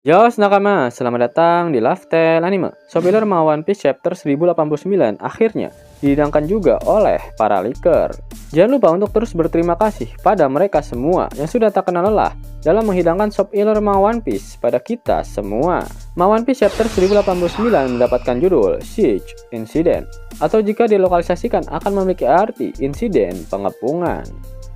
Yo nakama, selamat datang di Lifestyle Anime. Spoiler mau One Piece chapter 1089 akhirnya dihidangkan juga oleh para leaker. Jangan lupa untuk terus berterima kasih pada mereka semua yang sudah tak kenal lelah dalam menghidangkan spoiler mau One Piece pada kita semua. Mau One Piece chapter 1089 mendapatkan judul Siege Incident, atau jika dilokalisasikan akan memiliki arti insiden pengepungan.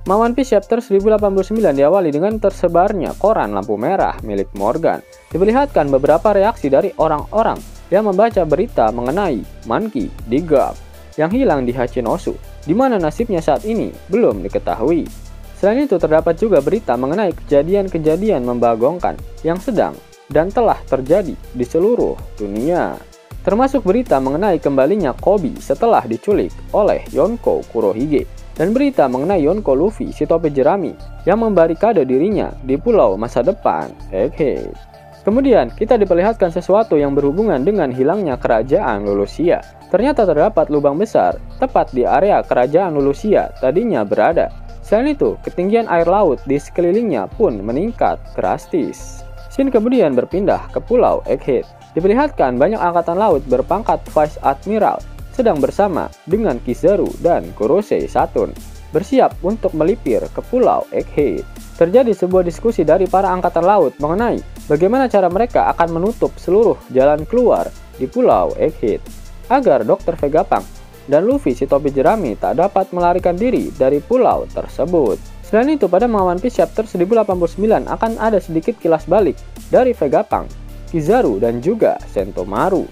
One Piece chapter 1089 diawali dengan tersebarnya koran lampu merah milik Morgan. Diperlihatkan beberapa reaksi dari orang-orang yang membaca berita mengenai Monkey D. Garp yang hilang di Hachinosu, di mana nasibnya saat ini belum diketahui. Selain itu terdapat juga berita mengenai kejadian-kejadian membagongkan yang sedang dan telah terjadi di seluruh dunia. Termasuk berita mengenai kembalinya Koby setelah diculik oleh Yonko Kurohige, dan berita mengenai Yonko Luffy si topi jerami yang membarikade dirinya di pulau masa depan Egghead. Kemudian kita diperlihatkan sesuatu yang berhubungan dengan hilangnya kerajaan Lulusia. Ternyata terdapat lubang besar tepat di area kerajaan Lulusia tadinya berada. Selain itu, ketinggian air laut di sekelilingnya pun meningkat drastis. Scene kemudian berpindah ke pulau Egghead. Diperlihatkan banyak angkatan laut berpangkat Vice Admiral sedang bersama dengan Kizaru dan Gorosei Saturn bersiap untuk melipir ke pulau Egghead. Terjadi sebuah diskusi dari para angkatan laut mengenai bagaimana cara mereka akan menutup seluruh jalan keluar di pulau Egghead agar Dr. Vegapunk dan Luffy si topi jerami tak dapat melarikan diri dari pulau tersebut. Selain itu, pada One Piece chapter 1089 akan ada sedikit kilas balik dari Vegapunk, Kizaru dan juga Sentomaru.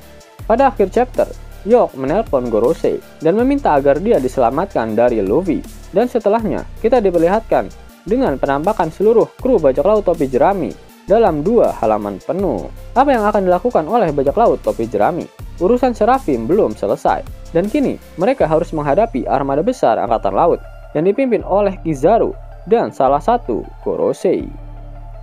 Pada akhir chapter, York menelpon Gorosei dan meminta agar dia diselamatkan dari Luffy. Dan setelahnya, kita diperlihatkan dengan penampakan seluruh kru bajak laut topi jerami dalam 2 halaman penuh. Apa yang akan dilakukan oleh bajak laut topi jerami? Urusan Seraphim belum selesai, dan kini mereka harus menghadapi armada besar angkatan laut yang dipimpin oleh Kizaru dan salah satu Gorosei.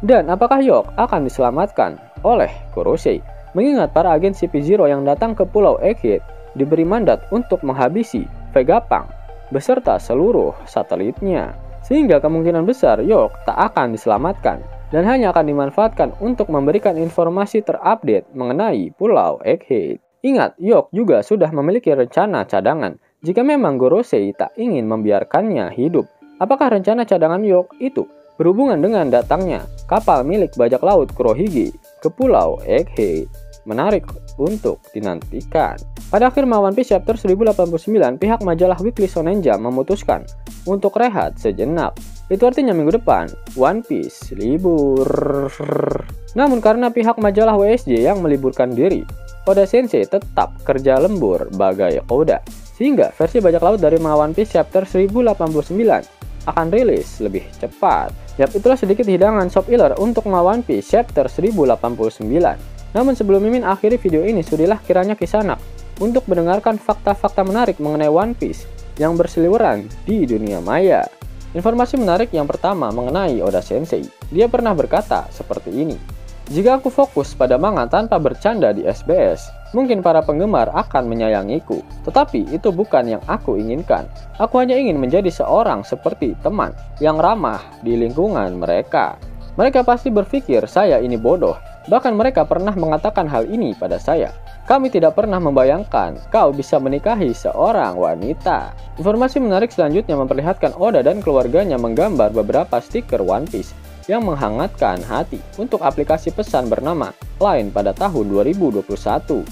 Dan apakah York akan diselamatkan oleh Gorosei? Mengingat para agen CP0 yang datang ke pulau Egghead diberi mandat untuk menghabisi Vegapunk beserta seluruh satelitnya, sehingga kemungkinan besar York tak akan diselamatkan dan hanya akan dimanfaatkan untuk memberikan informasi terupdate mengenai pulau Egghead. Ingat, York juga sudah memiliki rencana cadangan jika memang Gorosei tak ingin membiarkannya hidup. Apakah rencana cadangan York itu berhubungan dengan datangnya kapal milik bajak laut Kurohige ke pulau Egghead? Menarik untuk dinantikan. Pada akhir One Piece chapter 1089, pihak majalah Weekly Shonen Jump memutuskan untuk rehat sejenak. Itu artinya minggu depan One Piece libur. Namun karena pihak majalah WSJ yang meliburkan diri, Oda Sensei tetap kerja lembur bagai Oda, sehingga versi bajak laut dari One Piece chapter 1089 akan rilis lebih cepat. Yap, itulah sedikit hidangan spoiler untuk One Piece chapter 1089. Namun sebelum Mimin akhiri video ini, sudilah kiranya Kisanak untuk mendengarkan fakta-fakta menarik mengenai One Piece yang berseliweran di dunia maya. Informasi menarik yang pertama mengenai Oda Sensei. Dia pernah berkata seperti ini: "Jika aku fokus pada manga tanpa bercanda di SBS, mungkin para penggemar akan menyayangiku. Tetapi itu bukan yang aku inginkan. Aku hanya ingin menjadi seorang seperti teman yang ramah di lingkungan mereka. Mereka pasti berpikir saya ini bodoh. Bahkan mereka pernah mengatakan hal ini pada saya. Kami tidak pernah membayangkan kau bisa menikahi seorang wanita." Informasi menarik selanjutnya memperlihatkan Oda dan keluarganya menggambar beberapa stiker One Piece yang menghangatkan hati untuk aplikasi pesan bernama Line pada tahun 2021.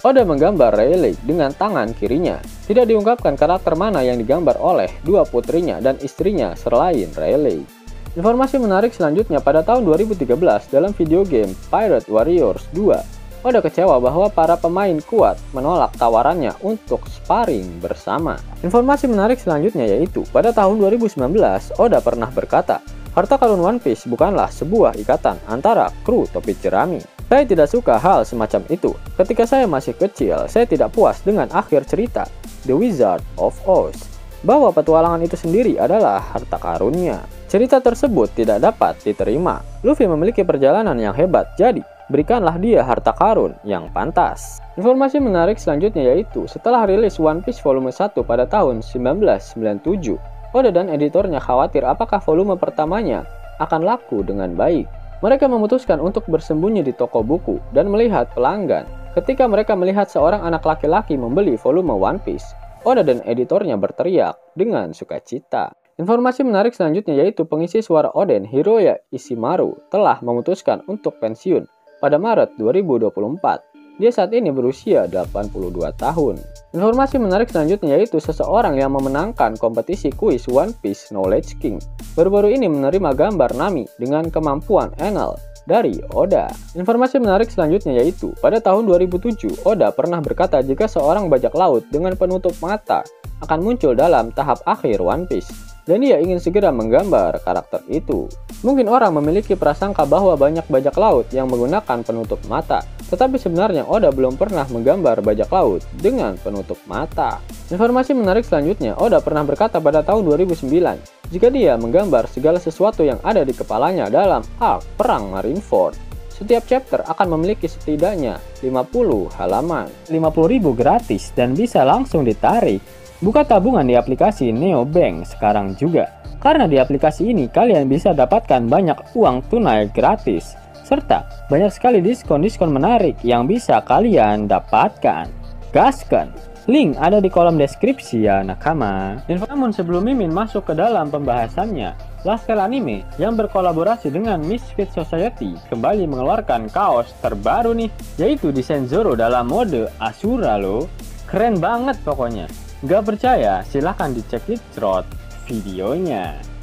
Oda menggambar Rayleigh dengan tangan kirinya. Tidak diungkapkan karakter mana yang digambar oleh dua putrinya dan istrinya selain Rayleigh. Informasi menarik selanjutnya, pada tahun 2013 dalam video game Pirate Warriors 2, Oda kecewa bahwa para pemain kuat menolak tawarannya untuk sparring bersama. Informasi menarik selanjutnya yaitu pada tahun 2019 Oda pernah berkata, "Harta karun One Piece bukanlah sebuah ikatan antara kru topi jerami. Saya tidak suka hal semacam itu. Ketika saya masih kecil, saya tidak puas dengan akhir cerita The Wizard of Oz, bahwa petualangan itu sendiri adalah harta karunnya. Cerita tersebut tidak dapat diterima. Luffy memiliki perjalanan yang hebat, jadi berikanlah dia harta karun yang pantas." Informasi menarik selanjutnya yaitu setelah rilis One Piece volume 1 pada tahun 1997, Oda dan editornya khawatir apakah volume pertamanya akan laku dengan baik. Mereka memutuskan untuk bersembunyi di toko buku dan melihat pelanggan. Ketika mereka melihat seorang anak laki-laki membeli volume One Piece, Oda dan editornya berteriak dengan sukacita. Informasi menarik selanjutnya yaitu pengisi suara Oden, Hiroya Ishimaru, telah memutuskan untuk pensiun pada Maret 2024. Dia saat ini berusia 82 tahun. Informasi menarik selanjutnya yaitu seseorang yang memenangkan kompetisi kuis One Piece Knowledge King baru-baru ini menerima gambar Nami dengan kemampuan Enel dari Oda. Informasi menarik selanjutnya yaitu pada tahun 2007 Oda pernah berkata jika seorang bajak laut dengan penutup mata akan muncul dalam tahap akhir One Piece dan dia ingin segera menggambar karakter itu. Mungkin orang memiliki prasangka bahwa banyak bajak laut yang menggunakan penutup mata, tetapi sebenarnya Oda belum pernah menggambar bajak laut dengan penutup mata. Informasi menarik selanjutnya, Oda pernah berkata pada tahun 2009 jika dia menggambar segala sesuatu yang ada di kepalanya dalam arc Perang Marineford. Setiap chapter akan memiliki setidaknya 50 halaman. 50.000 gratis dan bisa langsung ditarik. Buka tabungan di aplikasi Neobank sekarang juga. Karena di aplikasi ini kalian bisa dapatkan banyak uang tunai gratis. Serta banyak sekali diskon-diskon menarik yang bisa kalian dapatkan. Gaskan! Link ada di kolom deskripsi ya nakama. Namun sebelum Mimin masuk ke dalam pembahasannya, Lifestyle Anime yang berkolaborasi dengan Misfit Society kembali mengeluarkan kaos terbaru nih, yaitu desain Zoro dalam mode Asura loh. Keren banget pokoknya. Gak percaya? Silahkan dicek di thread videonya.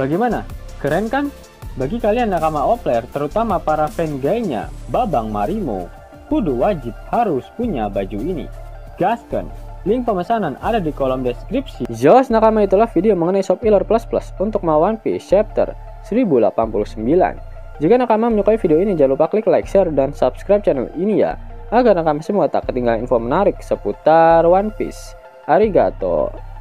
Bagaimana? Keren kan? Bagi kalian nakama Opler, terutama para fan gaynya Babang Marimo, kudu wajib harus punya baju ini. Gaskan! Link pemesanan ada di kolom deskripsi. Jelas nakama, itulah video mengenai Shop Ilor Plus Plus untuk One Piece Chapter 1089. Jika nakama menyukai video ini, jangan lupa klik like, share, dan subscribe channel ini ya, agar nakama semua tak ketinggalan info menarik seputar One Piece. Arigato!